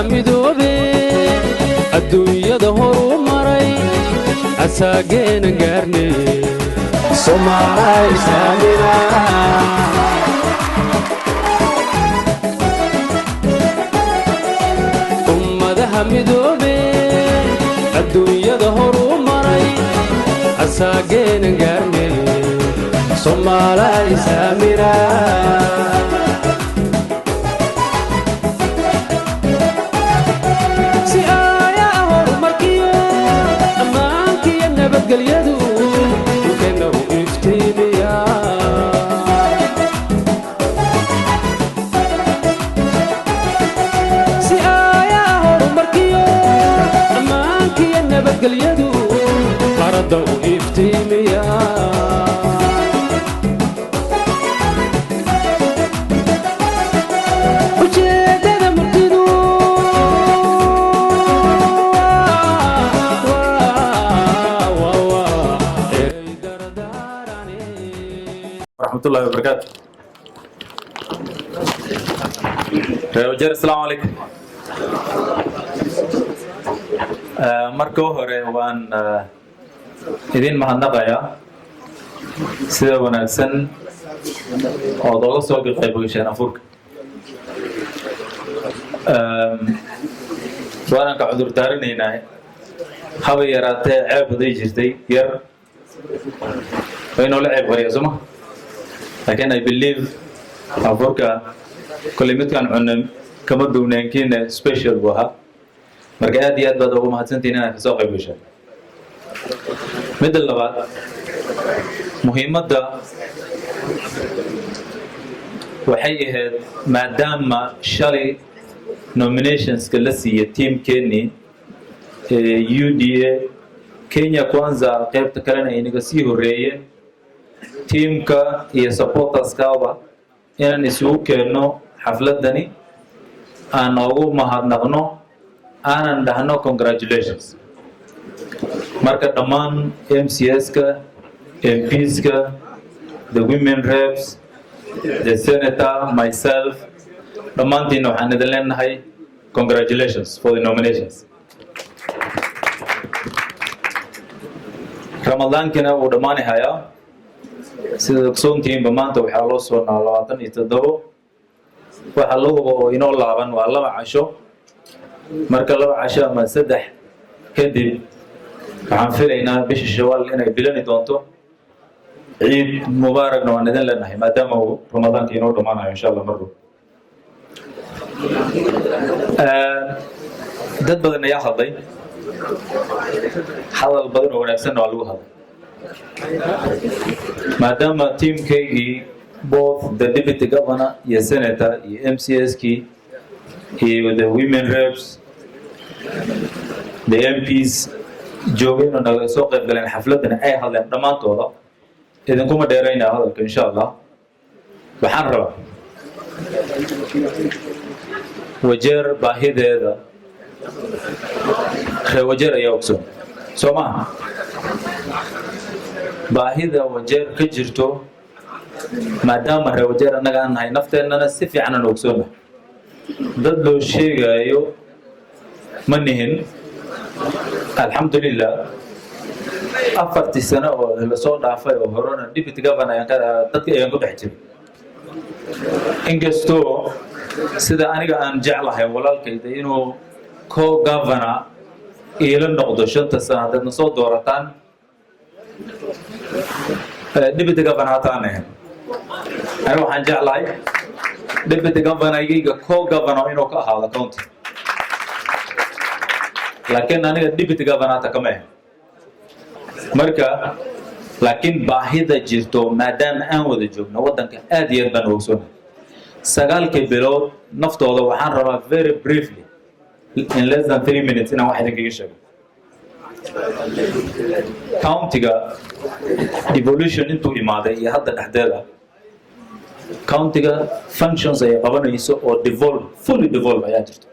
midoobe adduunyada horu maray asaageena gaarne Soomaaliya islaamina ummadaha midoobe adduunyada horu maray asaageena gaarne Soomaaliya islaamina قليدو وكانه افتيميا سيايا هرمركيو امانك يا نبت قليدو قردو افتيميا وجدنا مرتدو ورحمة الله وبركاته. وجير السلام عليكم. marka hore waan idin mahadnaqayaa sida wanaagsan oo looga soo qayb gashay afurka. waan ka cudur daaranaynaa haba yaraatee ceebaday jirtay yar inuu la ceeb qariyo soma لكن I believe أفوركا كل متكان عنا كم دونا كنا special بها مركز ديات بدو ما هتسنتين أنا في ساق بيشة مثل لبعض مهمة ده وحقيقة ما دام شالي nominations كلاسية تيم كيني UDA كينيا كوانزا قيب تكلنا ينقسيه الرئي teamka iyo supporterskaba inaan isugu keenno xafladani aan ugu mahadnaqno aanan dhahno congratulations marka dhammaan MCS-ka MPs-ka the women reps the senator myself dhammaantiina waxaan idin leenahay congratulations for the nominations ramadaankina wuu dhammaanayaa sida ogsoontihiinba maanta waxaa loo soo naalaa 27 waxaa loo inoo laaban waa 2 casho marka 2 casho ama 3 kadib waxaan filaynaa bisha Shawaal inay bilani doonto ciid mubaarakna waan idin leenahay maadaama uu ramadaanka inoo dhamaanayo insha Allah marro dad badan ayaa hadlay hadal badan oo wanaagsan waa lagu hadlay Madam Team KE, both the Deputy Governor, the Senator, the MCS key, the women reps, the MPs, joogeen oo naga soo qayb galeen xafladan ay hadleen dhamaantooda idin kuma dheeraynaa hadalka insha Allah waxaan rabaa Wajir baahideeda Wajir ayaa ogsoon Soomaa baahida Wajir ka jirto maadaama Wajir anaga aan nahay nafteenana si fiican aan ogsoon dad loo sheegayo ma nihin alxamdulillah afartii sano oo la soo dhaafay oo horena deputy governor dadka ayaan ku dhex jiray inkastoo sida aniga aan jeclahay walaalkayda inuu co-governor ila noqdo 5 sano hadda soo doorataan deputy governor taane أنا waxaan jeclahay deputy governor-gayga co-governor inuu ka ahaado county laakiin aniga deputy governor ta kama marka laakiin baahida jirto maadaama aan wada joogno wadanka aad iyo aad baan ogsoon sagaalkii bilood naftooda waxaan rabaa very briefly in less than 3 minutes inaan wax idinkaga sheego county-ga devolution intuu imaaday iyo hadda dhexdeeda county-ga functions ay qabanayso oo fully devolve ayaa jirto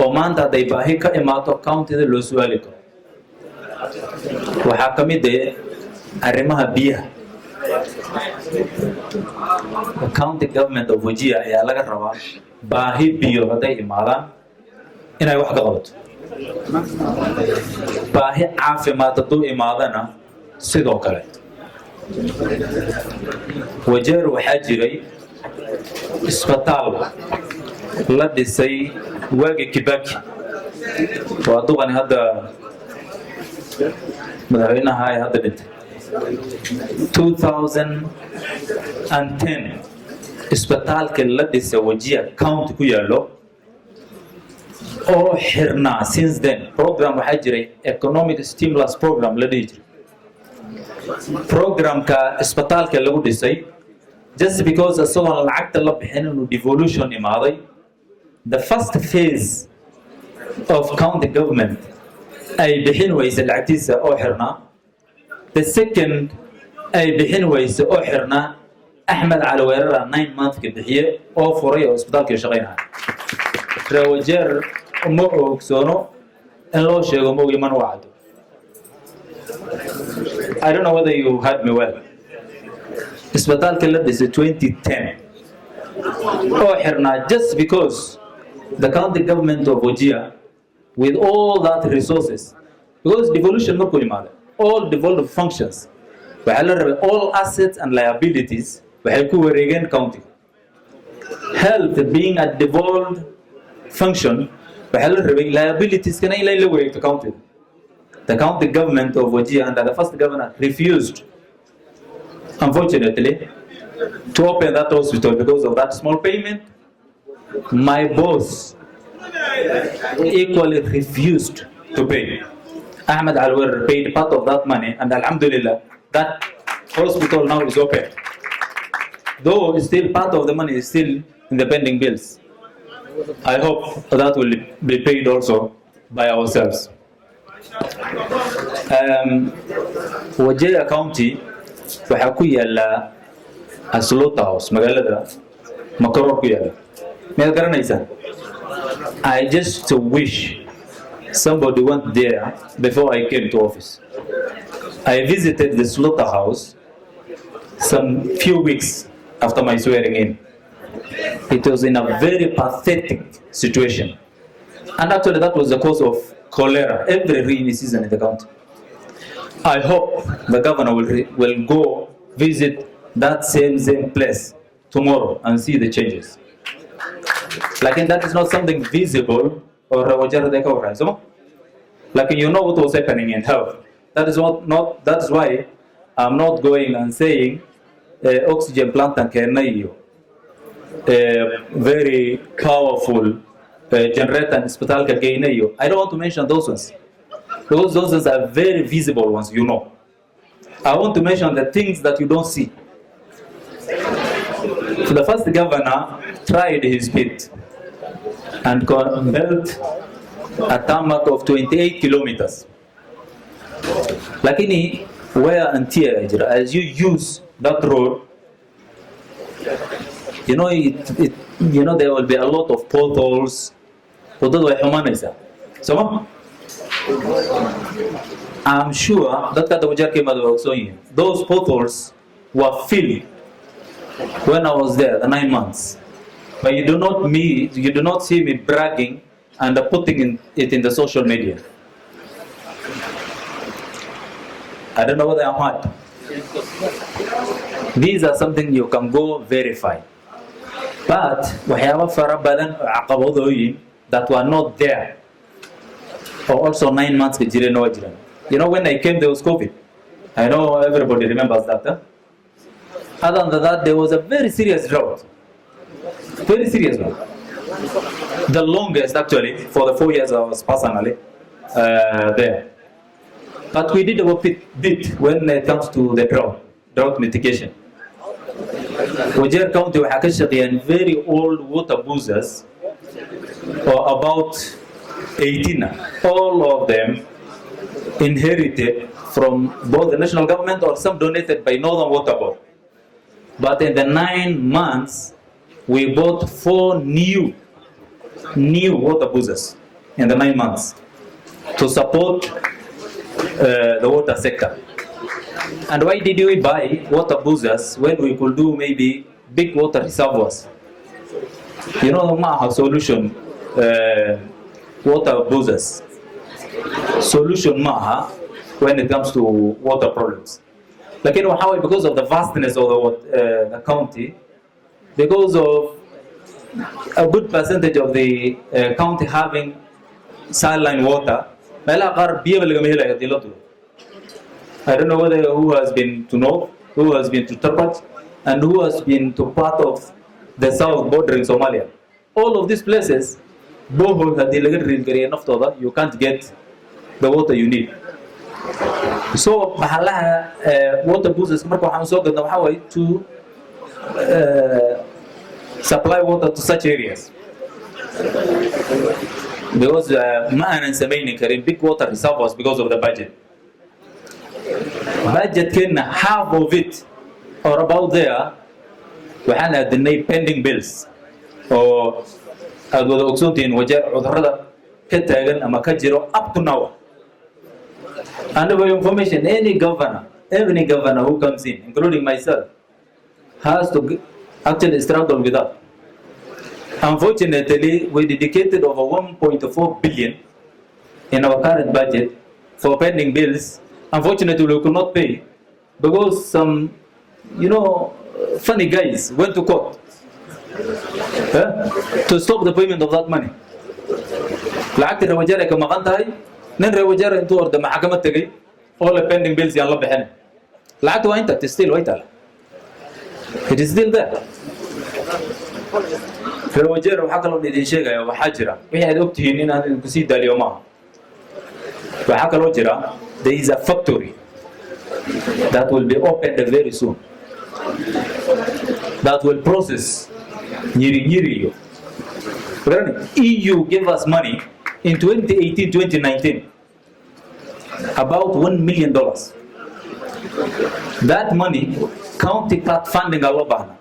oo maanta haday baahi ka imaato county-da loo su'aali karo waxaa ka mid ah arrimaha biyaha county government of Wajir ayaa laga rabaa baahi biyo haday imaadaan inay wax ka qabato baahi caafimaad hadduu imaadana sidoo kale Wajir waxaa jiray isbitaal la dhisay waagi Kibaki waa duqani hadda madaxweynaha ay hadda dhintay 2010 isbitaalka la dhisay Wajir county ku yaalo oo xirnaa since then program waxaa jiray economic stimulus program la dhihi jiray programka isbitaalka lagu dhisay just because asagoon lacagta la bixin inuu devolution imaaday the first phase of county government ay bixin weyse lacagtiisa oo xirnaa the second ay bixin weyse oo xirnaa Ahmed cali Werar 9 months ka bixiye oo furay oo isbitaalka shaqeynaa Wajir ma ogsoono in loo sheego ma ogiman wacdo I don't know whether you heard me well isbitaalka la dhisay 2010 oo xirnaa just because the county government of Wajir with all that resources because devolution markuu imaado all devolved functions waxaa la rabay all assets and liabilities waxay ku wareegeen county health being a devolved function waxaa la rabay liabilities kana in la wareegto county the county government of Wajir under the first governor refused unfortunately to open that hospital because of that small payment my boss equally refused to pay Ahmed Al-Werar paid part of that money and alhamdulillah that hospital now is open though still part of the money is still in the pending bills I hope that will be paid also by ourselves Wajir County waxaa ku yaala Slaughterhouse magaalada Muktar ku yaala meel garanaysan I just wish somebody went there before I came to office I visited the Slaughterhouse some few weeks after my swearing in it was in a very pathetic situation and actually that was the cause of cholera every rainy season in the county I hope the governor will go visit that same place tomorrow and see the changes like that is not something visible or Wajir they cover so like you know what was happening in health that is not that's why I'm not going and saying oxygen plant and kenayo very powerful generator and hospital ka geynayo I don't want to mention those ones because those ones are very visible ones you know I want to mention the things that you don't see so the first governor tried his bit and built a tarmac of 28 kilometers lakini wear and tear as you use that road you know you know there will be a lot of potholes wadada way xumaanaysaa so I'm sure that the Wajir came out of those potholes were filled when I was there the 9 months but you do not see me bragging and putting it in the social media I don't know whether I'm hard these are something you can go verify but waxyaabo fara badan oo caqabadooyin that were not there or also 9 months ka jireen oo jireen you know when I came there was COVID I know everybody remembers that other than that there was a very serious drought very serious one the longest actually for the 4 years I was personally there but we did our bit when it comes to the drought mitigation Wajir County waxaa ka shaqeeyaan very old water boozers or about 18 all of them inherited from both the national government or some donated by Northern Water Board but in the 9 months we bought 4 new water boozers in the 9 months to support the water sector and why did we buy water boozers when we could do maybe big water reservoirs you know maaha solution water abusers. Solution maaha when it comes to water problems. Lakin waxa way because of the vastness of the county, because of a good percentage of the county having saline water, meelaha qaar biyo lagama helayo hadii la dubo. I don't know whether who has been to North, who has been to Turpat, and who has been to part of the south bordering Somalia. All of these places, borehole hadii laga drill gariyo naftooda, you can't get the water you need. So maxaalaha water boosters marka waxaan soo gadnaa waxa way to supply water to such areas. Because ma aanan samaynin karin big water reservoirs because of the budget. Budget keena half of it or about there waxaan aadinay pending bills oo aad wada ogsoontihiin Wajir cudurrada ka taagan ama ka jiro up to now. And for information, any governor who comes in, including myself, has to actually struggle with that. Unfortunately, we dedicated over 1.4 billion in our current budget for pending bills. Unfortunately, we could not pay because some, funny guys went to court to stop the payment of that money. لعقت الرواجر كما قنتهاي نن رواجر انتو أرد محكمة تجي all the pending bills يلا بحنا لعقت وانت تستيل ويتلا it is still there. في الرواجر وحكى لهم إذا شيء يا وحجرة وهي أدوبتين إن هذا كسيد اليوم وحكى الرواجر there is a factory that will be opened very soon that will process nyiri. EU gave us money in 2018-2019 about $1 million. That money, county cut funding Alabama.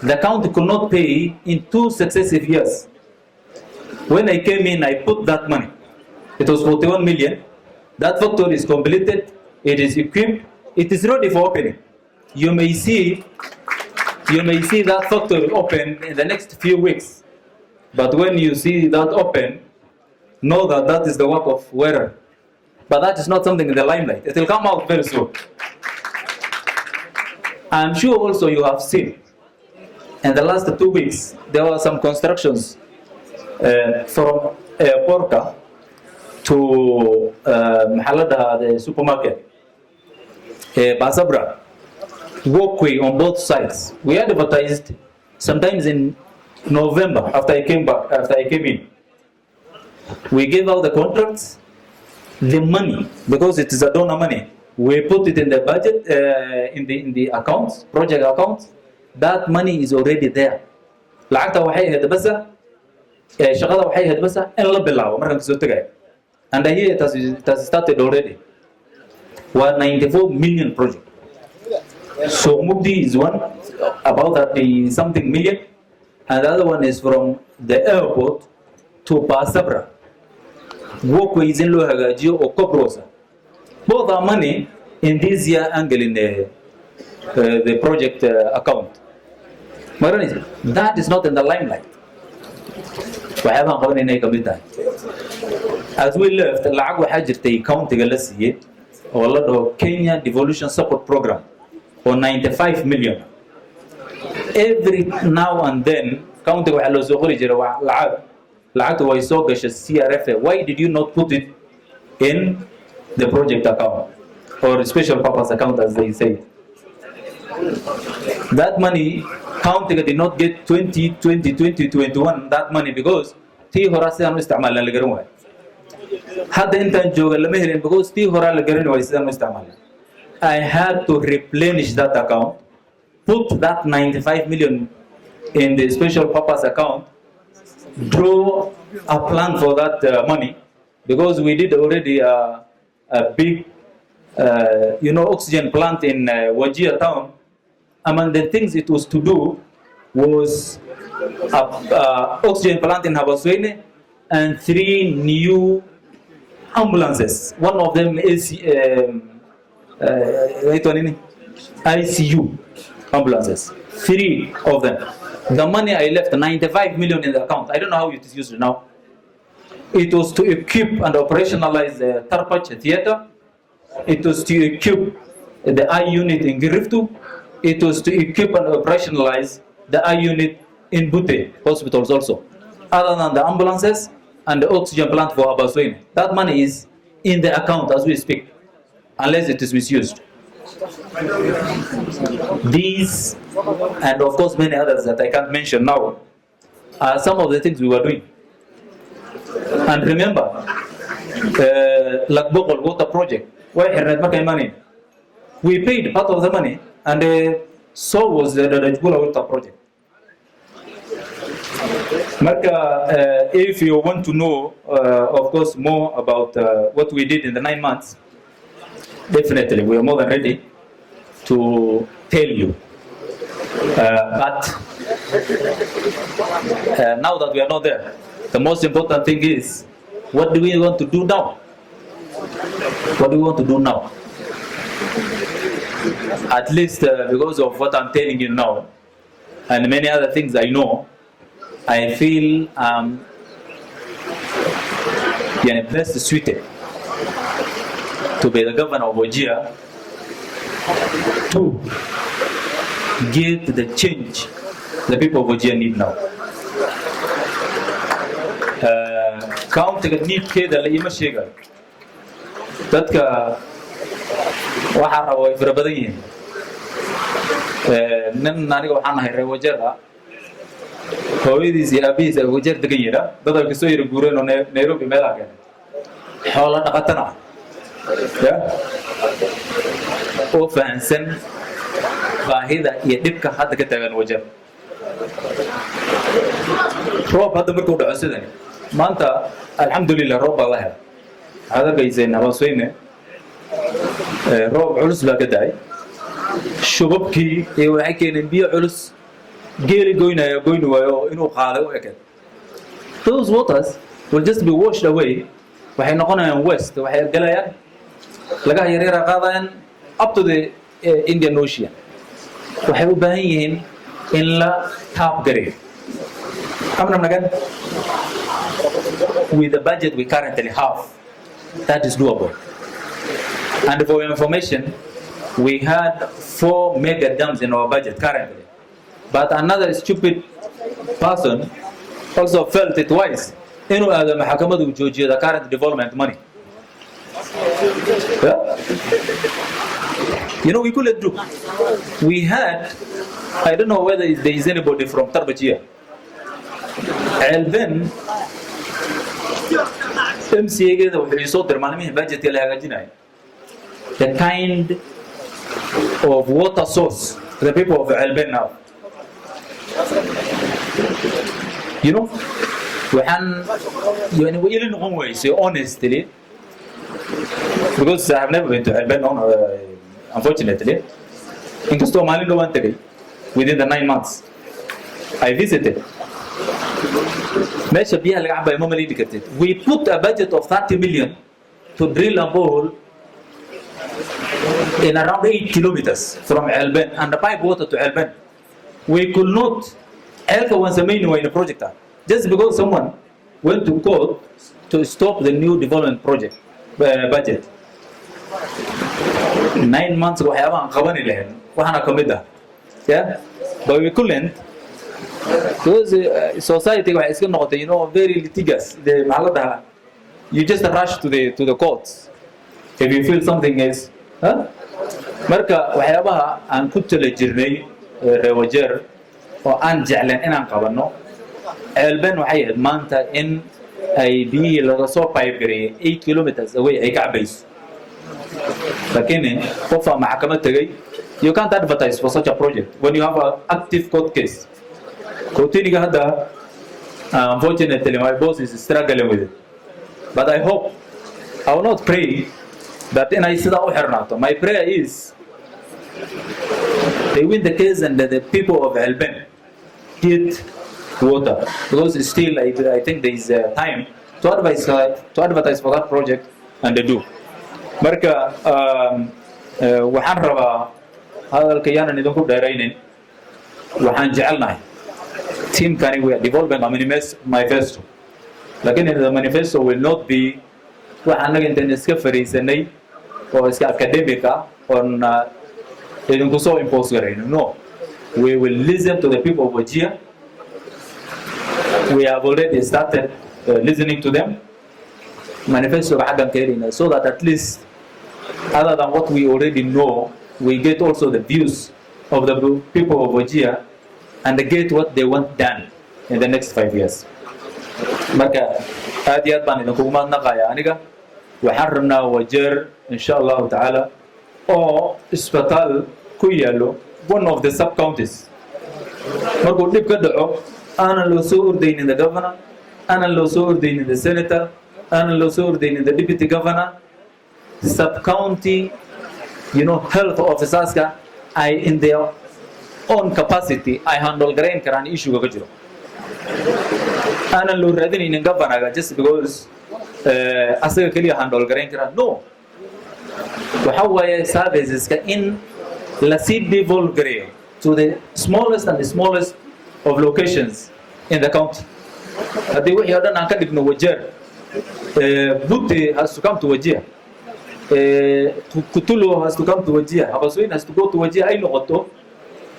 The county could not pay in 2 successive years. When I came in, I put that money. It was 41 million. That factory is completed. It is equipped. It is ready for opening. You may see that factory open in the next few weeks. But when you see that open, know that that is the work of Werar. But that is not something in the limelight. It will come out very soon. I'm sure also you have seen in the last 2 weeks, there were some constructions from Porka to Mahalada, the supermarket, Basabra, walkway on both sides. We advertised sometimes in November after I came in. We gave out the contracts, the money, because it is a donor money. We put it in the budget, in the accounts, project accounts. That money is already there. لعقتها وحي هاد بس شغلها وحي هاد بس إلا بالله مرة كنت تجاي. And I hear it has started already. 194 million project. So Mukti is one, about 30-something million. And the other one is from the airport to Pasabra. Walkway is in Lohagaji or Koprosa. Both are money in this year angle in the project account. That is not in the limelight. As we left, العقوة حاجة county جلسية والله Kenya Devolution Support Program for 95 million. Every now and then, county وحلو سوغري جرا العقد ويسوقش CRF. Why did you not put it in the project account or special purpose account as they say? That money, county did not get 2021 that money because تي هراسي أنا استعمال للجرموه. هذا أنت نجوا لمهرين because تي هرا للجرموه يستعمل استعمال. I had to replenish that account, put that 95 million in the special purpose account, draw a plan for that money because we did already a big, oxygen plant in Wajir town. Among the things it was to do was oxygen plant in Habaswene and 3 new ambulances. One of them is ICU ambulances. 3 of them. The money I left, 95 million in the account. I don't know how it is used now. It was to equip and operationalize the Tarpach Theatre. It was to equip the eye unit in Giriftu. It was to equip and operationalize the eye unit in Bute hospitals also. Other than the ambulances and the oxygen plant for Abaswin. That money is in the account as we speak, unless it is misused. These, and of course many others that I can't mention now, are some of the things we were doing. And remember, Lakbokol water project, we paid part of the money, and so was the Jbula water project. Marka, if you want to know, of course, more about what we did in the 9 months, definitely we are more than ready to tell you. But now that we are not there, the most important thing is, what do we want to do now? What do we want to do now? At least because of what I'm telling you now, and many other things I know, I feel best suited to be the governor of Wajir to get the change the people of Wajir need now. County need keda la ima sheega dadka waxa rabo ay fara badan yihiin aniga waxaan ahay reer Wajir hooyadiis iyo aabihiis ay Wajir degan yihiin dadka soo yiri guureen oo Nairobi meel ah xoolo dhaqatana oo fahansan baahida iyo dhibka hadda ka taagan Wajir roob hadda markuu dhaco sidani maanta alxamdulillah roob baa la helay hada gaysayna Abasweyne roob culus baa ka daay shubabkii ee waxay keeneen biyo culus geeli goynaya goyn waayo inuu qaado u ekad. Those waters will just be washed away. Waxay noqonayaan west, waxay galayaan laga yareera qaadayaan up to the Indian Ocean. Waxay u baahan yihiin in la taab gareeyo. Amna nagan with the budget we currently have, that is doable. And for your information, we had 4 mega dams in our budget currently. But another stupid person also felt it wise. The current development money. Yeah? You know, we couldn't do. We had, I don't know whether there is anybody from Tarbaj here. And then, the kind of water source the people of Alben have. You know, we say honestly, because I have never been to Alben, unfortunately. Within the 9 months, I visited. We put a budget of 30 million to drill a borehole in around 8 kilometers from Alben and the pipe water to Alben. We could not help once a main in a project just because someone went to court to stop the new development project budget. 9 months we have yeah, but we couldn't because society is very litigious. You just rush to the courts if you feel something is marka waxyaabaha aan ku tala jirnay Wajir oo aan jeclan inaan qabano Alben waxay ahayd maanta in ay biyo laga soo pipe gareeyay 8 kilometers away ay ka cabayso laakiin qofka maxkamad tagay you can't advertise for such a project when you have an active court case. Courtiniga hadda unfortunately my boss is struggling with it, but I hope I will not pray that in my prayer is they win the case and the people of Alben get water, because still I think there is time to advertise for that project, and they do. Marka waxaan rabaa hadalkayana idinku dheeraynin. Waxaan jecelnahay teamkani we are developing a manifesto لكن the manifesto will not be waxaan naga intaan iska fariisanay oo iska academic on idinku soo impose garayno. No, we will listen to the people of Wajir. We have already started listening to them. Manifesto xaggan ka helina so that at least other than what we already know, we get also the views of the people of Wajir and get what they want done in the next 5 years. Marka aad iyo aad baan idinku mahadnaqayaa aniga. waxaan rabnaa Wajir insha Allah ta'ala oo isbitaal ku yaalo one of the sub counties. Markuu dib ka dhaco aanan loo soo ordaynin the governor, aanan loo soo ordaynin the senator, aanan loo soo ordaynin the deputy governor. Sub county, health officers I in their own capacity I handle garayn karaan issue ka jiro. Aanan loo raadinaynin governor just because asaga kaliya handle garayn karaan. No, waxa waaye services ka in la sii devolve gareeyo to the smallest and the smallest of locations in the county. Haddii wixii oo dhan aan ka dhigno Wajir, Butte has to come to Wajir, Kutulu has to come to Wajir, Habaswein has to go to Wajir, ay noqoto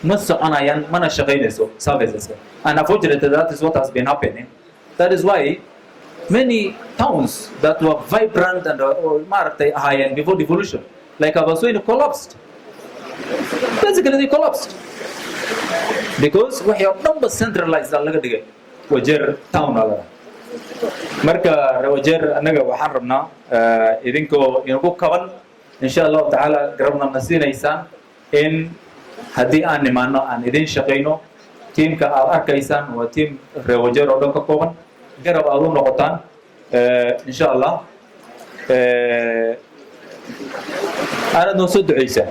ma soconayaan mana shaqaynayso services. And unfortunately that is what has been happening. That is why many towns that were vibrant and high and before devolution, like Habaswein, collapsed. Basically they collapsed because we have number centralized laga dhigay Wajir town ala. Marka Wajir anaga waxaan rabnaa idinkoo inagu kaban insha Allah ta'ala garabna nasiinaysan in haddii aan nimaano aan idin shaqayno. Teamka aad arkaysaan waa team Wajir oo dhan ka kooban, garab aad u noqotaan insha Allah. Ana noo soo duceysaa.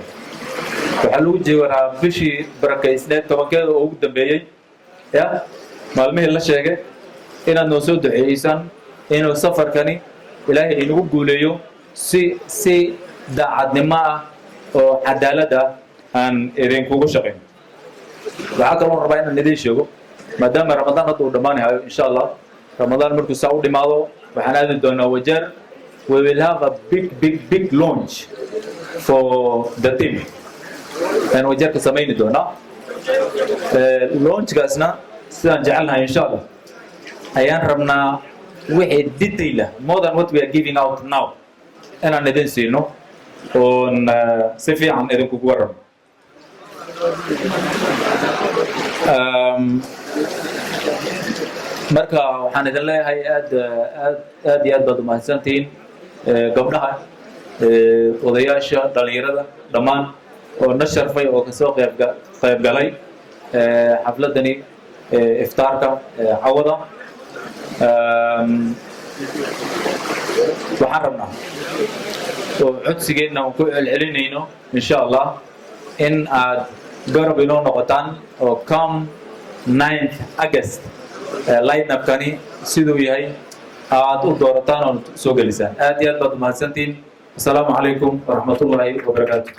waxaa lagu jeewaraa bishii barakaysneed 10keeda oo ugu dambeeyay maalmihii la sheegay inaad noo soo duceeysaan inuu safarkani ilaahay inagu guuleeyo si daacadnimo ah oo cadaalad ah aan idinkugu shaqayn. waxaa kaloo rabaa inaan idiin sheego maadaama Ramadaan hadda uu dhammaanayo insha Allah. Ramadaan markuu saa u dhimaado waxaan aadi doonaa Wajir. We will have a big launch for the team. and Wajir ka samayni doonaa launchgaasna sidaan jecelnahay insha Allah ayaan rabnaa wixii detail more than what we are giving out now inaan idin siino oon si fiican idinkugu warramo. marka waxaan idin leeyahay aad iyo aad baad umahadsantihiin gabdhaha, odayaasha, dhalinyarada dhammaan oo na sharfay oo ka soo qayb galay xafladani iftaarka cawada. waxaan rabnaa oo codsigeena aan ku celcelinayno insha Allah in aad garab inoo noqotaan oo come 9th August line-upkani siduu yahay aad u doorataan oo soo gelisaan. aad iyo aad baad umahadsantihiin. Assalaamu calaykum waraxmatullaahi wabarakaatuh.